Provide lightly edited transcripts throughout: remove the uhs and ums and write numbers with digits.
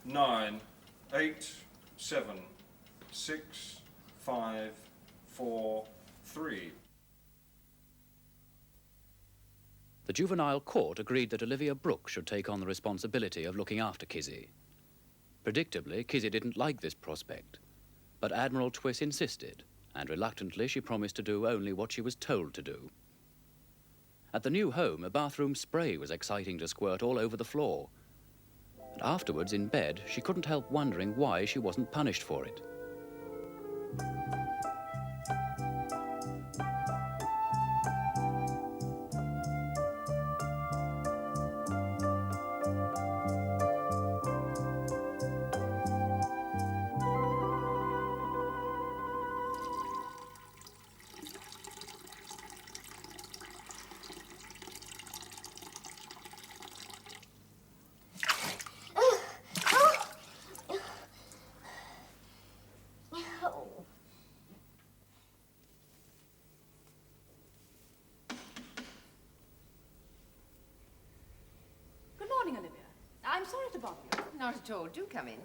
9, 8, 7, 6, 5, 4, 3. The juvenile court agreed that Olivia Brooke should take on the responsibility of looking after Kizzy. Predictably, Kizzy didn't like this prospect, but Admiral Twiss insisted, and reluctantly she promised to do only what she was told to do. At the new home, a bathroom spray was exciting to squirt all over the floor. And afterwards, in bed, she couldn't help wondering why she wasn't punished for it. Olivia. I'm sorry to bother you. Not at all. Do come in.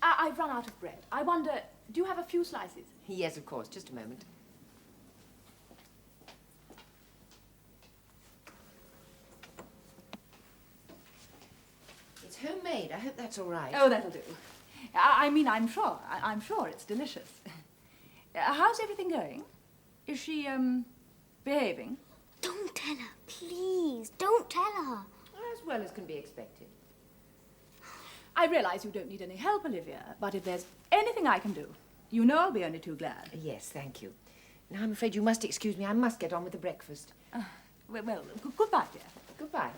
I've run out of bread. I wonder, do you have a few slices? Yes, of course. Just a moment. It's homemade. I hope that's all right. Oh, that'll do. I mean, I'm sure. I'm sure it's delicious. How's everything going? Is she, behaving? Don't tell her, please. Don't tell her. As well as can be expected. I realize you don't need any help, Olivia, but if there's anything I can do, you know I'll be only too glad. Yes, thank you. Now, I'm afraid you must excuse me. I must get on with the breakfast. Well, goodbye, dear. Goodbye.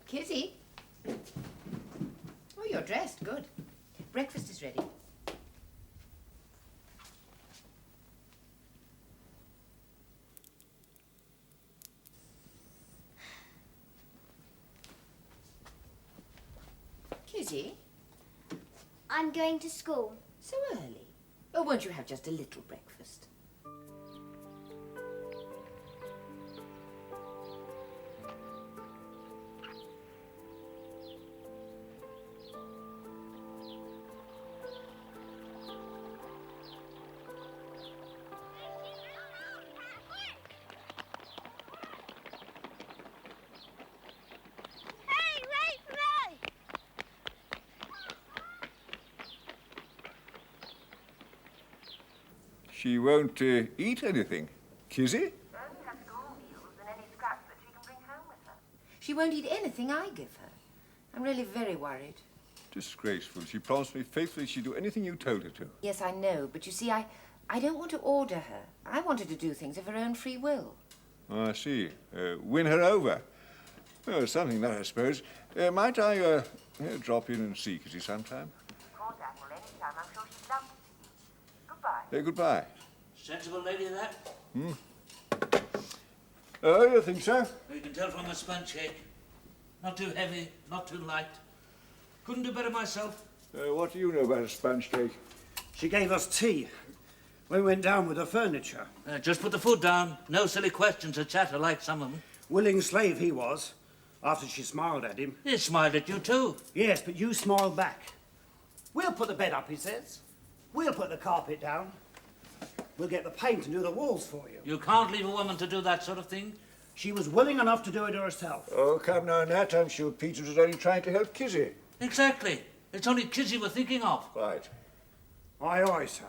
Kizzy? Oh, you're dressed. Good. Breakfast is ready. Kizzy? I'm going to school. So early? Oh, won't you have just a little breakfast? She won't eat anything. Kizzy? Only her school meals and any scraps that she can bring home with her. She won't eat anything I give her. I'm really very worried. Disgraceful. She promised me faithfully she'd do anything you told her to. Yes, I know, but you see, I don't want to order her. I want her to do things of her own free will. Oh, I see. Win her over. Oh, something that, I suppose. Might I drop in and see Kizzy sometime? Of course, Admiral, any time. I'm sure she'd love to see you. Goodbye. Goodbye. Sensible lady, that? Oh, you think so? You can tell from the sponge cake. Not too heavy, not too light. Couldn't do better myself. What do you know about a sponge cake? She gave us tea when we went down with the furniture. Just put the food down. No silly questions or chatter like some of them. Willing slave he was, after she smiled at him. He smiled at you too. Yes, but you smiled back. We'll put the bed up, he says. We'll put the carpet down. We'll get the paint and do the walls for you. You can't leave a woman to do that sort of thing. She was willing enough to do it herself. Oh, come now, Nat. I'm sure Peter was only trying to help Kizzy. Exactly. It's only Kizzy we're thinking of. Right. Aye, aye, sir.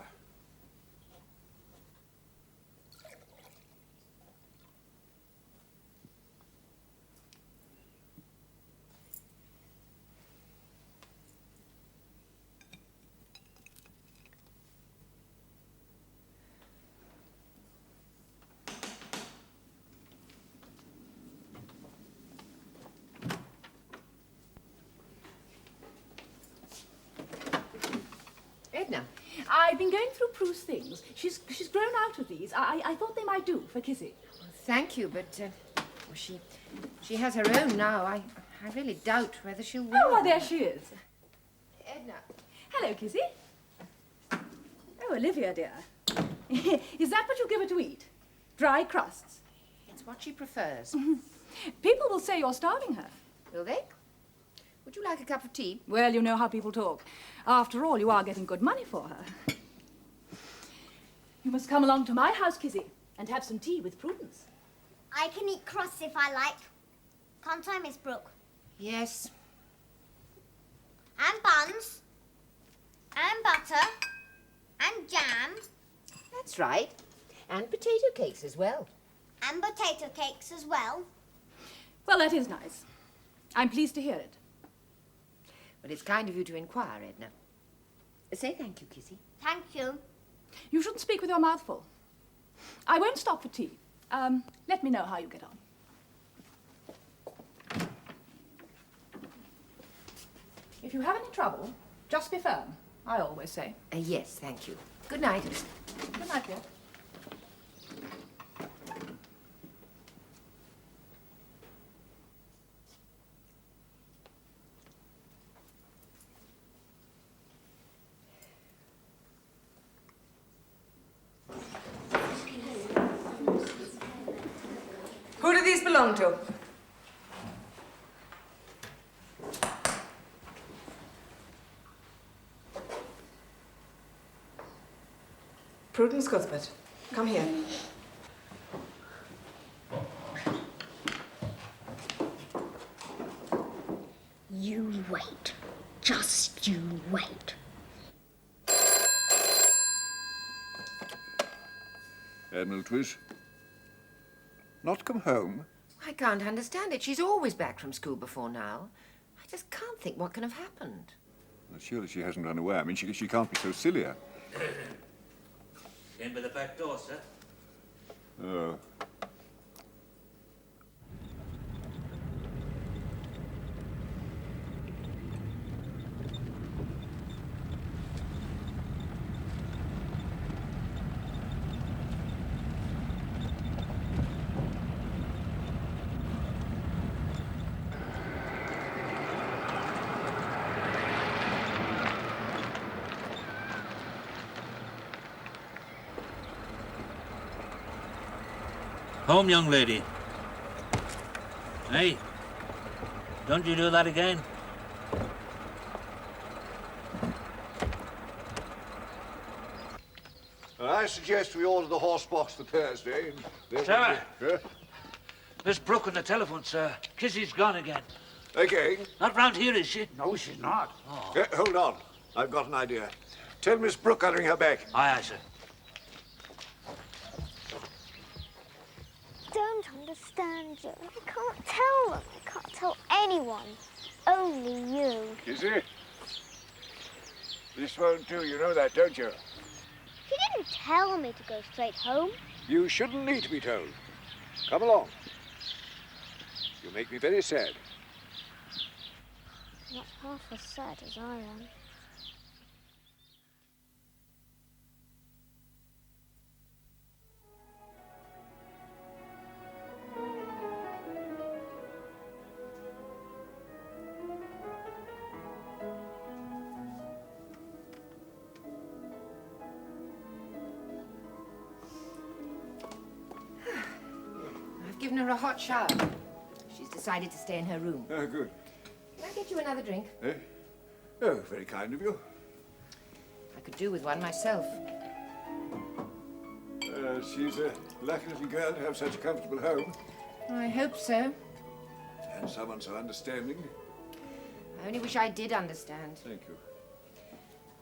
Edna. I've been going through Prue's things. She's grown out of these. I thought they might do for Kizzy. Thank you, but she has her own now. I really doubt whether she'll wear Oh, well, them. there she is. Edna. Hello, Kizzy. Oh, Olivia, dear. Is that what you give her to eat? Dry crusts. It's what she prefers. People will say you're starving her. Will they? Would you like a cup of tea? Well, you know how people talk. After all, you are getting good money for her. You must come along to my house, Kizzy, and have some tea with Prudence. I can eat crusts if I like. Can't I, Miss Brooke? Yes. And buns. And butter. And jam. That's right. And potato cakes as well. And potato cakes as well. Well, that is nice. I'm pleased to hear it. But it's kind of you to inquire, Edna. Say thank you, Kizzy. Thank you. You shouldn't speak with your mouth full. I won't stop for tea. Let me know how you get on. If you have any trouble, just be firm, I always say. Yes, thank you. Good night. Good night, dear. Who do these belong to? Prudence Cuthbert, come here. You wait. Just you wait. Admiral Twiss? Not come home? I can't understand it. She's always back from school before now. I just can't think what can have happened. Well, surely she hasn't run away. I mean, she can't be so silly. Came by the back door, sir. Oh. Home, young lady. Hey, don't you do that again? I suggest we order the horse box for Thursday. Sir! Miss Brooke on the telephone, sir. Kizzy's gone again. Again? Not round here, is she? No, she's not. Oh. Hold on. I've got an idea. Tell Miss Brooke I'll ring her back. Aye, aye, sir. Don't understand you. I can't tell them. I can't tell anyone. Only you. Kizzy? This won't do, you know that, don't you? He didn't tell me to go straight home. You shouldn't need to be told. Come along. You make me very sad. Not half as sad as I am. I've given her a hot shower. She's decided to stay in her room. Oh, good. Can I get you another drink? Eh? Oh, very kind of you. I could do with one myself. She's a lucky little girl to have such a comfortable home. I hope so. And someone so understanding. I only wish I did understand. Thank you.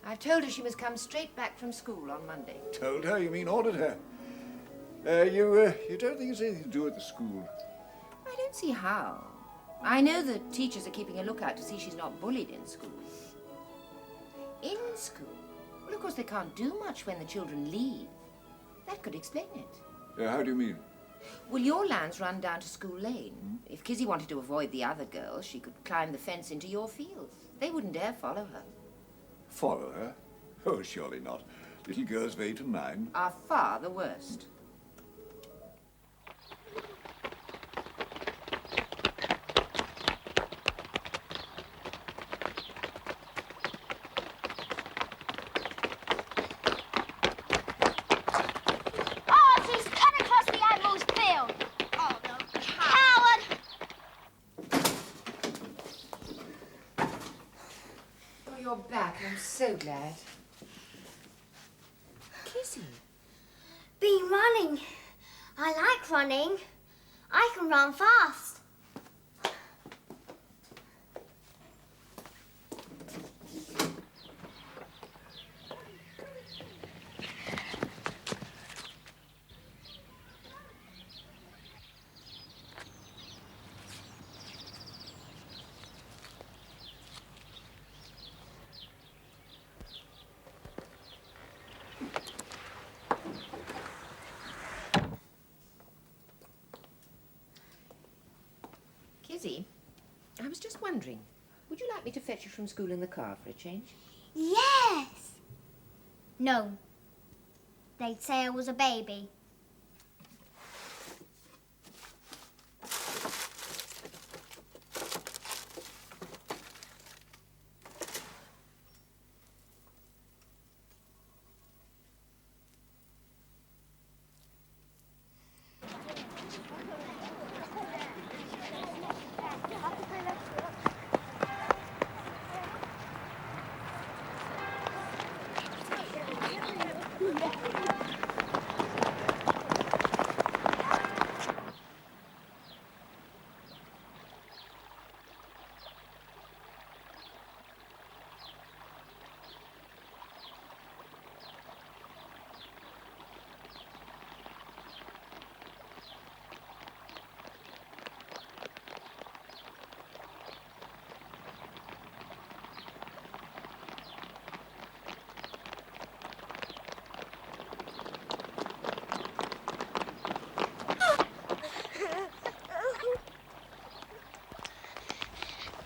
I've told her she must come straight back from school on Monday. Told her? You mean ordered her? You don't think it's anything to do with the school? I don't see how. I know the teachers are keeping a lookout to see she's not bullied in school. In school? Well, of course, they can't do much when the children leave. That could explain it. How do you mean? Well, your lands run down to School Lane. If Kizzy wanted to avoid the other girls, she could climb the fence into your fields. They wouldn't dare follow her. Follow her? Oh, surely not. Little girls of 8 and 9. Are far the worst. Oh, she's cut across the so glad. Kizzy. Been running. I like running. I can run fast. Kizzy, I was just wondering, would you like me to fetch you from school in the car for a change? Yes. No. They'd say I was a baby.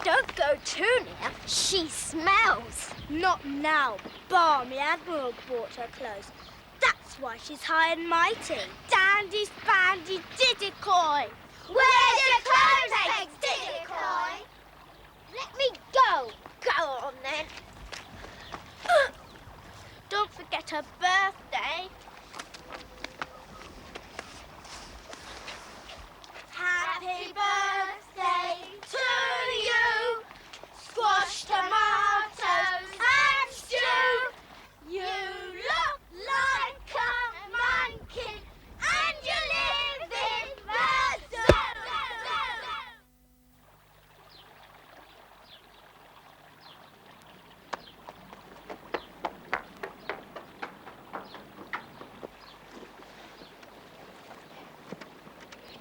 Don't go too near. She smells. Not now. Barmy Admiral bought her clothes. That's why she's high and mighty. Dandy spandy diddy-coy. Where's your clothes, eggs, diddy-coy? Let me go. Go on then. Don't forget her birthday. Happy birthday to you. Squash tomatoes and stew. You look like a monkey and you live in the zoo.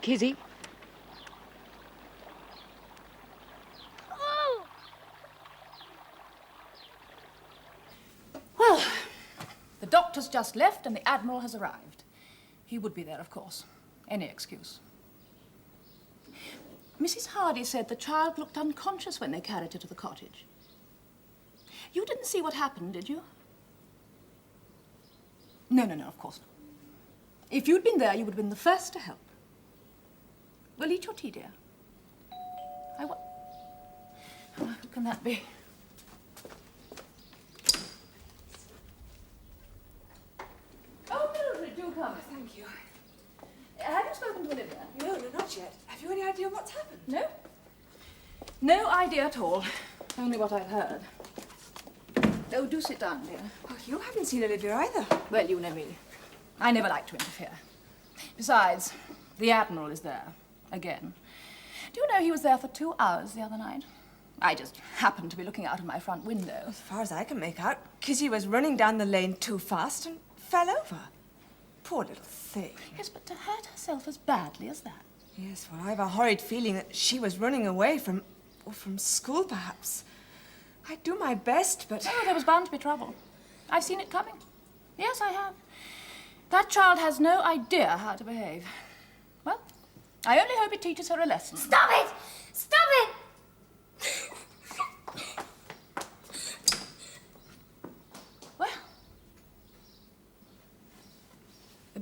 Kizzy? Oh. Well, the doctor's just left and the Admiral has arrived. He would be there, of course. Any excuse. Mrs. Hardy said the child looked unconscious when they carried her to the cottage. You didn't see what happened, did you? No, of course not. If you'd been there, you would have been the first to help. Well, eat your tea, dear. Oh, who can that be? Oh, Mildred, do come. Thank you. Have you spoken to Olivia? No, not yet. Have you any idea what's happened? No? No idea at all. Only what I've heard. Oh, do sit down, dear. Oh, you haven't seen Olivia either. Well, you know me. I never like to interfere. Besides, the Admiral is there. Again. Do you know he was there for 2 hours the other night? I just happened to be looking out of my front window. As far as I can make out, Kizzy was running down the lane too fast and fell over. Poor little thing. Yes, but to hurt herself as badly as that. Yes, well, I have a horrid feeling that she was running away from school, perhaps. I'd do my best, but... Oh, there was bound to be trouble. I've seen it coming. Yes, I have. That child has no idea how to behave. Well, I only hope it teaches her a lesson. Stop it! Stop it! Well,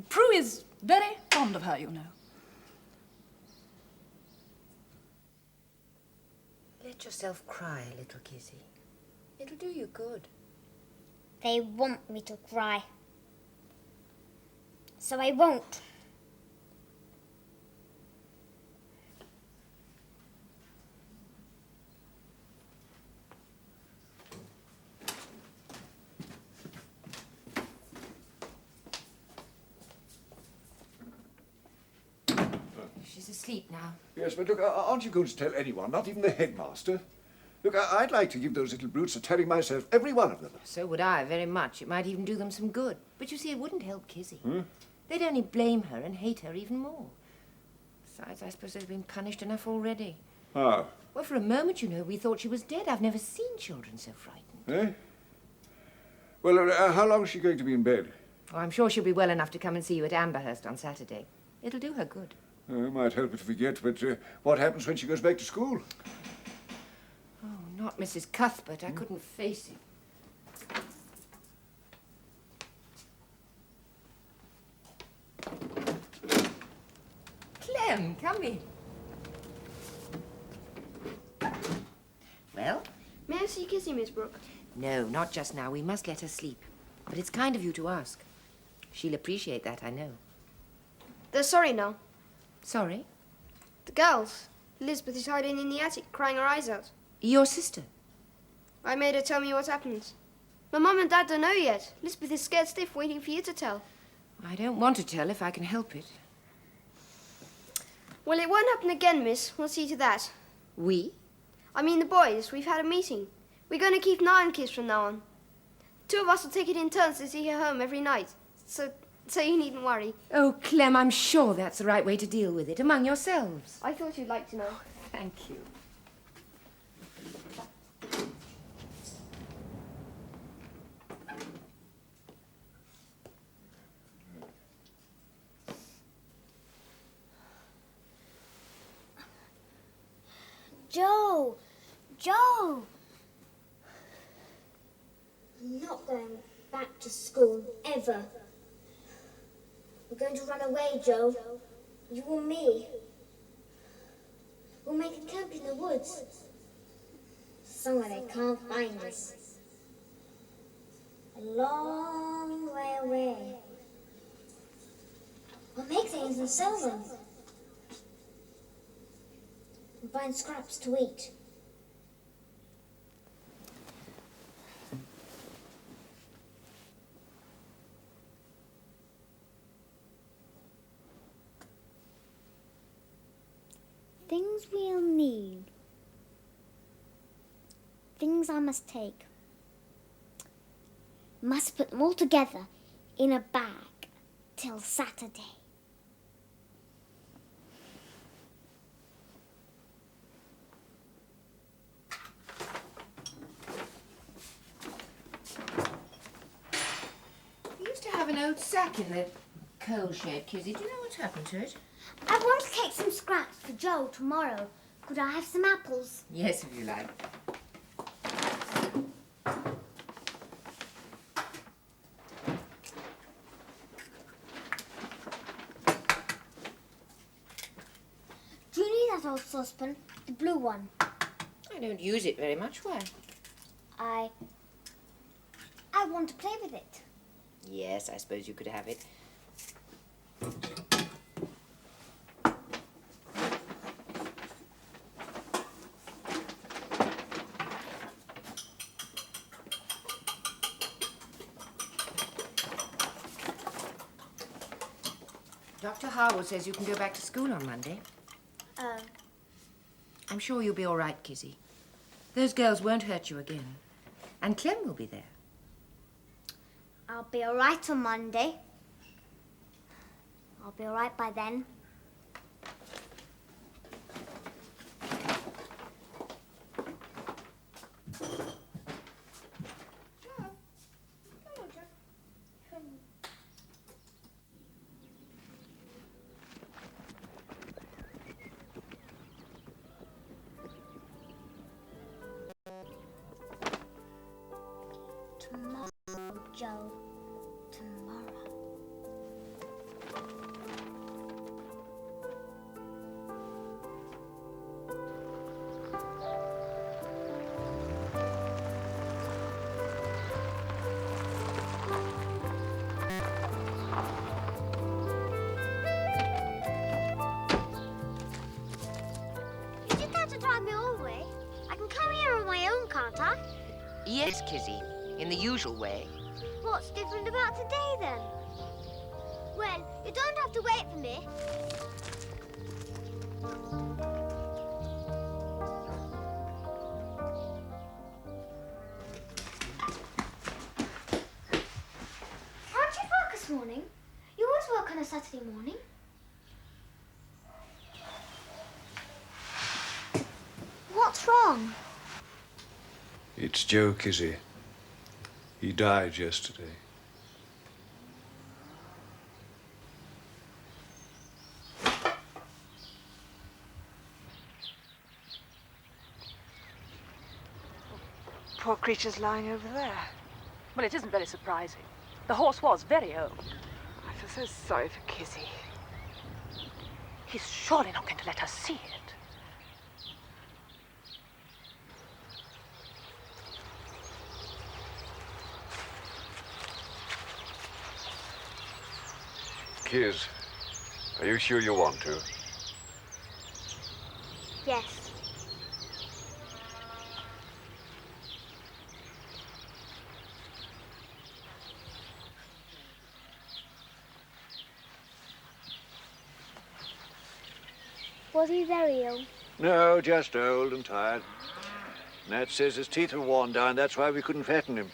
Prue is very fond of her, you know. Let yourself cry a little, Kizzy. It'll do you good. They want me to cry. So I won't. He's asleep now. Yes, but look, aren't you going to tell anyone, not even the headmaster? Look, I'd like to give those little brutes a telling myself, every one of them. So would I, very much. It might even do them some good. But you see, it wouldn't help Kizzy. Hmm? They'd only blame her and hate her even more. Besides, I suppose they've been punished enough already. How? Well, for a moment, you know, we thought she was dead. I've never seen children so frightened. Eh? Well, how long is she going to be in bed? Oh, I'm sure she'll be well enough to come and see you at Amberhurst on Saturday. It'll do her good. It might help her to forget, but what happens when she goes back to school? Oh, not Mrs. Cuthbert. I couldn't face it. Clem, come in. Well? May I see Kizzy, Miss Brooke? No, not just now. We must let her sleep. But it's kind of you to ask. She'll appreciate that, I know. They're sorry now. Sorry? The girls. Elizabeth is hiding in the attic, crying her eyes out. Your sister? I made her tell me what happened. My mum and Dad don't know yet. Elizabeth is scared stiff, waiting for you to tell. I don't want to tell if I can help it. Well, it won't happen again, miss. We'll see to that. We? I mean the boys. We've had a meeting. We're going to keep an eye on Kiz from now on. 2 of us will take it in turns to see her home every night. So you needn't worry. Oh, Clem, I'm sure that's the right way to deal with it, among yourselves. I thought you'd like to know. Thank you. Joe! I'm not going back to school, ever. We're going to run away, Joe. You and me. We'll make a camp in the woods. Somewhere they can't find us. A long way away. We'll make things and sell them. And find scraps to eat. Things we'll need. Things I must take. Must put them all together in a bag till Saturday. We used to have an old sack in the coal shed, Kizzy. Do you know what's happened to it? I want to take some scraps for Joe tomorrow. Could I have some apples? Yes, if you like. Do you need that old saucepan? The blue one. I don't use it very much. Why? I want to play with it. Yes, I suppose you could have it. Dr. Harwood says you can go back to school on Monday. Oh. I'm sure you'll be all right, Kizzy. Those girls won't hurt you again. And Clem will be there. I'll be all right on Monday. I'll be all right by then. Tomorrow, Joe. Tomorrow. You didn't have to drive me all the way. I can come here on my own, can't I? Yes, Kizzy, in the usual way. What's different about today, then? Well, you don't have to wait for me. Aren't you work this morning? You always work on a Saturday morning. What's wrong? It's Joe, Kizzy. He died yesterday. Poor creature's lying over there. Well, it isn't very surprising. The horse was very old. I feel so sorry for Kizzy. He's surely not going to let her see it. Kiz, are you sure you want to? Yes. Was he very ill? No, just old and tired. Nat says his teeth were worn down, that's why we couldn't fatten him.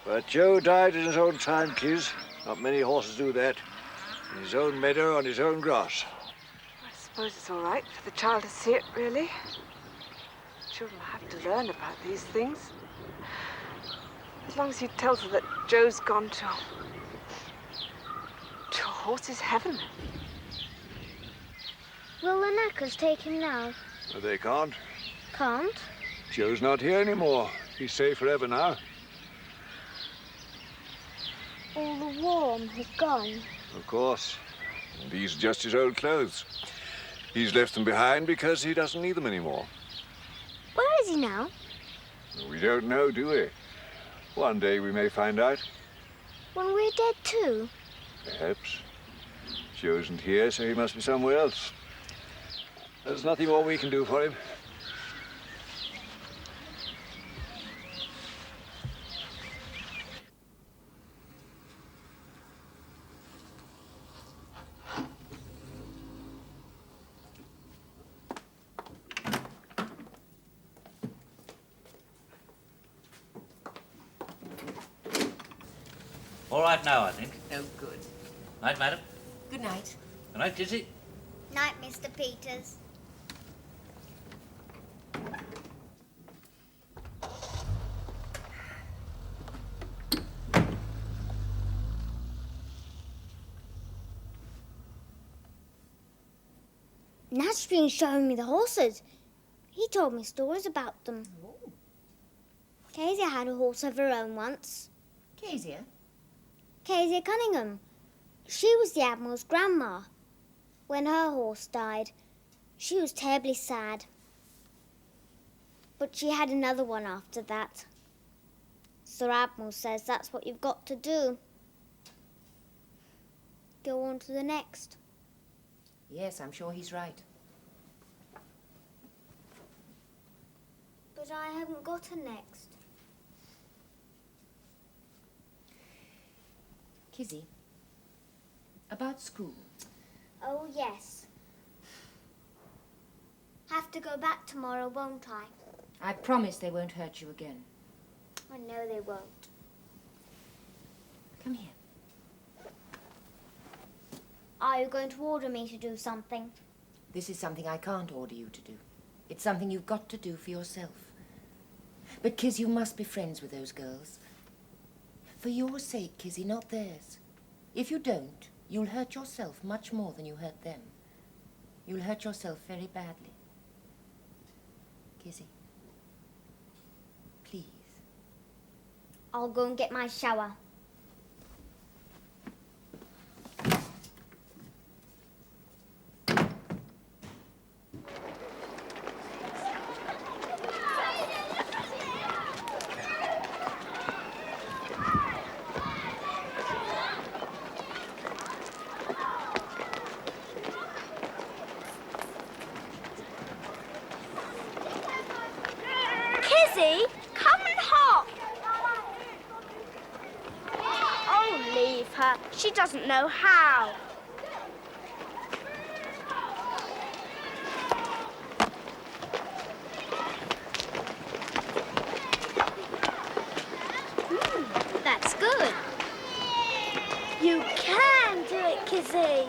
But Joe died in his own time, Kiz. Not many horses do that. In his own meadow, on his own grass. I suppose it's all right for the child to see it, really. Children have to learn about these things. As long as he tells her that Joe's gone to a horse's heaven. Will the knackers take him now? They can't. Can't? Joe's not here anymore. He's safe forever now. All the warm has gone. Of course. And these are just his old clothes. He's left them behind because he doesn't need them anymore. Where is he now? We don't know, do we? One day we may find out. When we're dead too? Perhaps. Joe isn't here, so he must be somewhere else. There's nothing more we can do for him. All right now, I think. Oh, good. Night, madam. Good night. Good night, Kizzy. Night, Mr. Peters. Nat's been showing me the horses. He told me stories about them. Oh. Kezia had a horse of her own once. Kezia? Kezia Cunningham. She was the Admiral's grandma. When her horse died, she was terribly sad. But she had another one after that. Sir Admiral says that's what you've got to do. Go on to the next. Yes, I'm sure he's right. But I haven't got a next. Kizzy, about school. Oh, yes. Have to go back tomorrow, won't I? I promise they won't hurt you again. I know they won't. Come here. Are you going to order me to do something? This is something I can't order you to do. It's something you've got to do for yourself. But, Kiz, you must be friends with those girls. For your sake, Kizzy, not theirs. If you don't, you'll hurt yourself much more than you hurt them. You'll hurt yourself very badly. Kizzy, please. I'll go and get my shower. Kizzy, come and hop. Oh, leave her. She doesn't know how. You can do it, Kizzy.